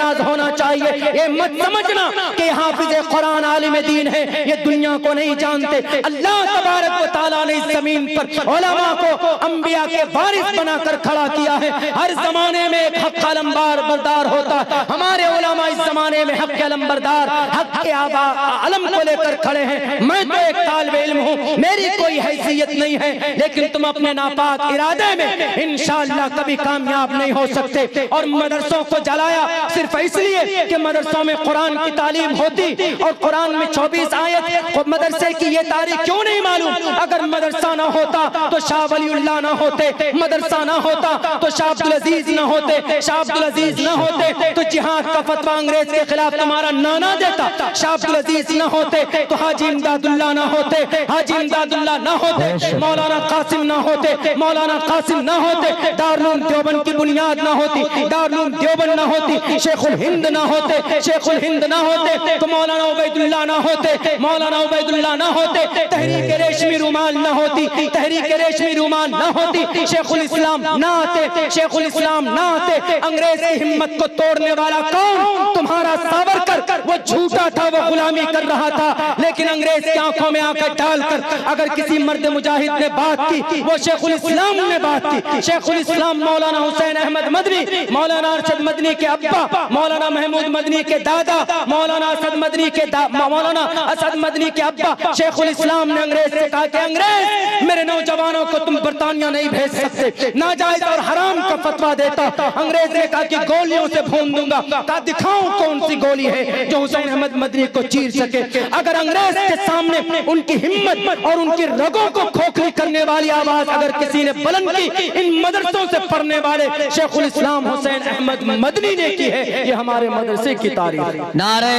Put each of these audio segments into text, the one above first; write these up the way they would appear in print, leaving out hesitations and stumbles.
एतराज होना चाहिए। ये मत समझना कि हाफिज कुरान आलिम दीन है, ये दुनिया को नहीं जानते। अल्लाह तबारक व तआला ने इस जमीन पर उलमा को अंबिया के वारिस बनाकर खड़ा किया है। हर जमाने में एक हक का अलमबरदार होता है। हमारे उलमा इस जमाने में हक के अलमबरदार, हक के अलम को लेकर खड़े हैं। मैं तो एक तालिबे इल्म हूँ, मेरी कोई हैसियत नहीं है, लेकिन तुम अपने नापाक इरादे में इंशाअल्लाह कभी कामयाब नहीं हो सकते। और मदरसों को जलाया सिर्फ इसलिए कि मदरसों में कुरान की तालीम होती और कुरान में 24 आयत, मदरसे की ये तारीख क्यों नहीं मालूम? अगर मदरसा ना होता तो शाह वलीउल्लाह ना होते, मदरसा ना होता तो शाह अब्दुल अजीज ना होते, शाह अब्दुल अजीज ना होते तो जिहाद का फतवा अंग्रेज के खिलाफ तुम्हारा नाना देता, शाह अब्दुल अजीज ना होते तो हाजी इमदादुल्लाह ना होते, हाजी इमदादुल्लाह ना होते, मौलाना कासिम ना होते, मौलाना कासिम ना होते, दारुल देवबंद की बुनियाद ना होती, दारुल देवबंद ना होती, शेखुल हिंद ना होते, शेखुल हिंद ना होते तो मौलाना उबैदुल्लाह ना होते, मौलाना उबैदुल्लाह ना होते, तहरीक रेशमी रुमाल ना होती, तहरीक रेशमी रुमाल ना होती, शेखुल इस्लाम ना आते, शेखुल इस्लाम ना आते। अंग्रेज की हिम्मत को तोड़ने वाला कौन? तुम्हारा सावरकर। वो झूठा था, वो गुलामी कर रहा था, लेकिन अंग्रेज की आंखों में आंखें डालकर अगर किसी मर्द मुजाहिद ने बात की, वो शेखुल इस्लाम ने बात की। शेखुल इस्लाम मौलाना हुसैन अहमद मदनी, मौलाना अरशद मदनी के अब्बा, मौलाना महमूद मदनी के दादा, मौलाना असद मदनी के मौलाना असद मदनी के अब्बा शेखुल इस्लाम ने अंग्रेज से कहा कि अंग्रेज, मेरे नौजवानों को तुम बरतानिया नहीं भेज सकते, नाजायज और हराम का फतवा देता। अंग्रेज ने कहा कि गोलियों से भून दूंगा। कहा दिखाऊं कौन सी गोली है जो हुसैन अहमद मदनी को चीर सके। अगर अंग्रेज के सामने उनकी हिम्मत और उनकी रगों को खोखली करने वाली आवाज अगर किसी ने बुलंद की, इन मदरसों से पढ़ने वाले शेखुल इस्लाम हुसैन अहमद मदनी ने की है। ये हमारे मदरसे की तारीफ। नारे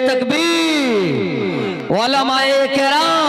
तकबीर, उलमाए किराम